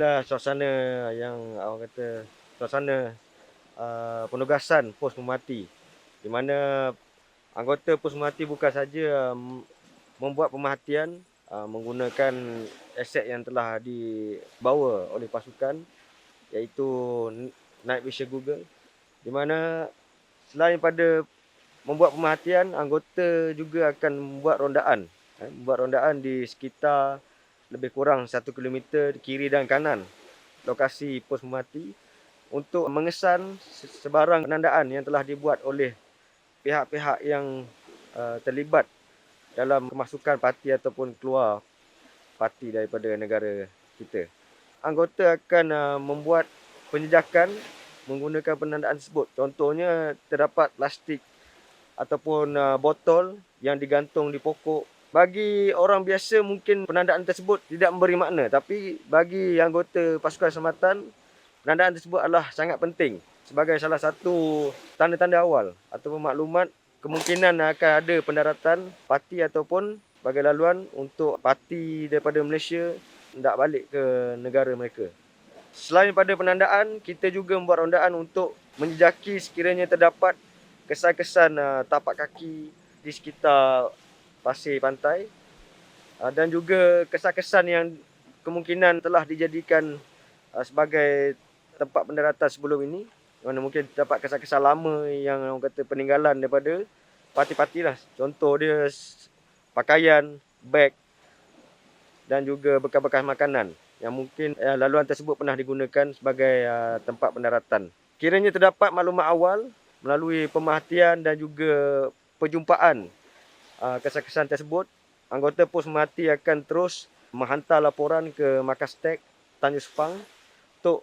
inilah suasana yang orang kata suasana penugasan pos pemerhati, di mana anggota pos pemerhati bukan saja membuat pemerhatian menggunakan aset yang telah dibawa oleh pasukan, iaitu Night Vision Google, di mana selain pada membuat pemerhatian, anggota juga akan membuat rondaan di sekitar lebih kurang 1 kilometer kiri dan kanan lokasi pos pemerhati untuk mengesan sebarang penandaan yang telah dibuat oleh pihak-pihak yang terlibat dalam kemasukan parti ataupun keluar parti daripada negara kita. Anggota akan membuat penjejakan menggunakan penandaan tersebut. Contohnya terdapat plastik ataupun botol yang digantung di pokok. Bagi orang biasa mungkin penandaan tersebut tidak memberi makna, tapi bagi anggota pasukan selamatan, penandaan tersebut adalah sangat penting sebagai salah satu tanda-tanda awal atau maklumat kemungkinan akan ada pendaratan parti ataupun sebagai laluan untuk parti daripada Malaysia hendak balik ke negara mereka. Selain pada penandaan, kita juga membuat rondaan untuk menjejaki sekiranya terdapat kesan-kesan tapak kaki di sekitar pasir pantai dan juga kesan-kesan yang kemungkinan telah dijadikan sebagai tempat pendaratan sebelum ini, mana mungkin terdapat kesan-kesan lama yang orang kata peninggalan daripada parti-parti lah. Contoh dia pakaian, beg dan juga bekas-bekas makanan yang mungkin laluan tersebut pernah digunakan sebagai tempat pendaratan. Kiranya terdapat maklumat awal melalui pemerhatian dan juga perjumpaan kesan-kesan tersebut, anggota pos pemerhati akan terus menghantar laporan ke Markas TEK Tanjung Sepang untuk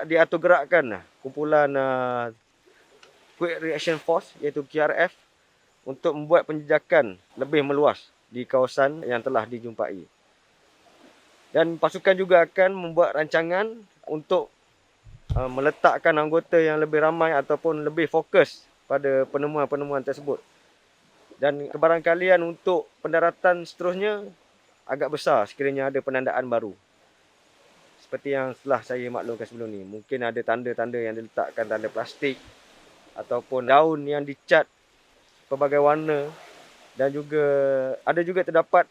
diatur gerakkan kumpulan Quick Reaction Force iaitu QRF untuk membuat penjejakan lebih meluas di kawasan yang telah dijumpai. Dan pasukan juga akan membuat rancangan untuk meletakkan anggota yang lebih ramai ataupun lebih fokus pada penemuan-penemuan tersebut. Dan kebarangkalian untuk pendaratan seterusnya agak besar sekiranya ada penandaan baru. Seperti yang telah saya maklumkan sebelum ni. Mungkin ada tanda-tanda yang diletakkan, tanda plastik ataupun daun yang dicat pelbagai warna. Dan juga ada juga terdapat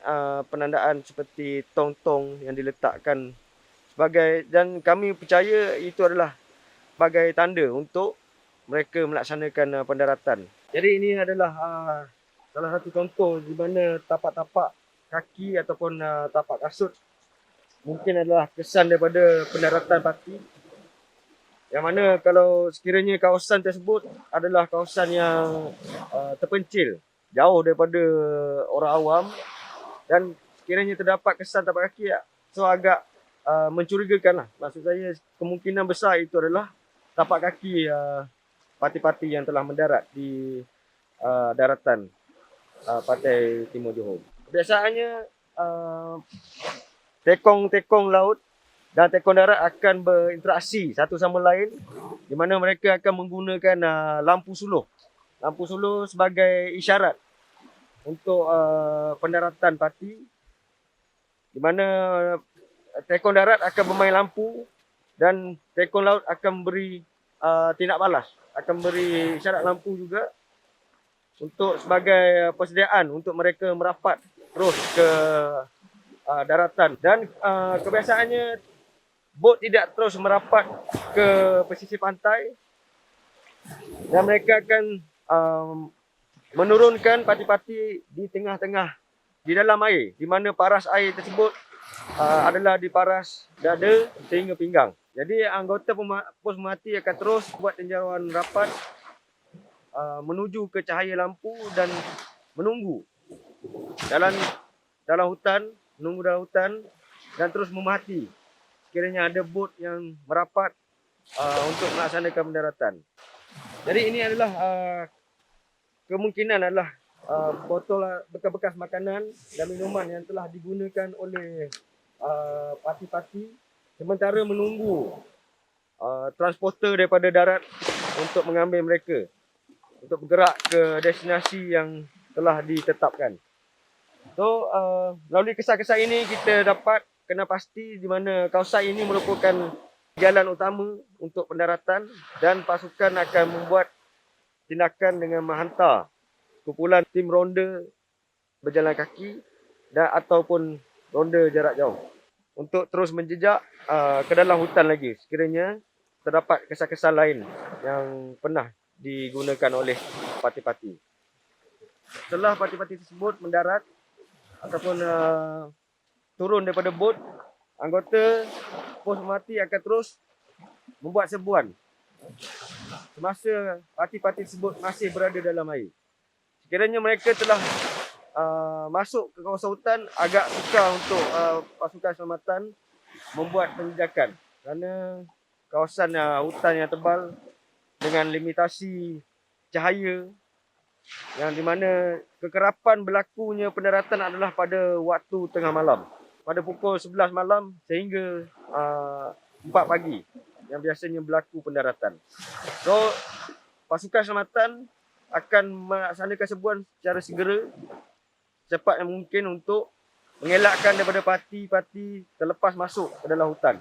penandaan seperti tong-tong yang diletakkan sebagai, dan kami percaya itu adalah sebagai tanda untuk mereka melaksanakan pendaratan. Jadi ini adalah salah satu contoh di mana tapak-tapak kaki ataupun tapak kasut mungkin adalah kesan daripada pendaratan parti. Yang mana kalau sekiranya kawasan tersebut adalah kawasan yang terpencil, jauh daripada orang awam, dan sekiranya terdapat kesan tapak kaki, so agak mencurigakan lah. Maksud saya kemungkinan besar itu adalah tapak kaki parti-parti yang telah mendarat di daratan Pantai Timur Johor. Biasanya tekong-tekong laut dan tekong darat akan berinteraksi satu sama lain, di mana mereka akan menggunakan lampu suluh. Lampu suluh sebagai isyarat untuk pendaratan parti, di mana tekong darat akan bermain lampu dan tekong laut akan beri tindak balas, akan beri isyarat lampu juga untuk sebagai persediaan untuk mereka merapat terus ke daratan. Dan kebiasaannya bot tidak terus merapat ke pesisir pantai, dan mereka akan menurunkan parti-parti di tengah-tengah di dalam air, di mana paras air tersebut adalah di paras dada sehingga pinggang. Jadi anggota pos pemerhati akan terus buat tinjauan rapat menuju ke cahaya lampu dan menunggu dalam hutan, dan terus memerhati sekiranya ada bot yang merapat untuk melaksanakan pendaratan. Jadi ini adalah kemungkinan adalah botol bekas-bekas makanan dan minuman yang telah digunakan oleh parti-parti sementara menunggu transporter daripada darat untuk mengambil mereka untuk bergerak ke destinasi yang telah ditetapkan. So, melalui kisah-kisah ini kita dapat kena pasti di mana kawasan ini merupakan jalan utama untuk pendaratan dan pasukan akan membuat tindakan dengan menghantar kumpulan tim ronda berjalan kaki dan ataupun ronda jarak jauh untuk terus menjejak ke dalam hutan lagi sekiranya terdapat kesan-kesan lain yang pernah digunakan oleh parti-parti. Setelah parti-parti tersebut mendarat ataupun turun daripada bot, anggota pos pemerhati akan terus membuat serbuan semasa parti-parti tersebut masih berada dalam air. Sekiranya mereka telah masuk ke kawasan hutan, agak sukar untuk pasukan selamatan membuat penjejakan kerana kawasan hutan yang tebal dengan limitasi cahaya yang di mana kekerapan berlakunya pendaratan adalah pada waktu tengah malam, pada pukul 11 malam sehingga 4 pagi yang biasanya berlaku pendaratan. So, pasukan selamatan akan melaksanakan serbuan secara segera secepat yang mungkin untuk mengelakkan daripada parti-parti terlepas masuk ke dalam hutan.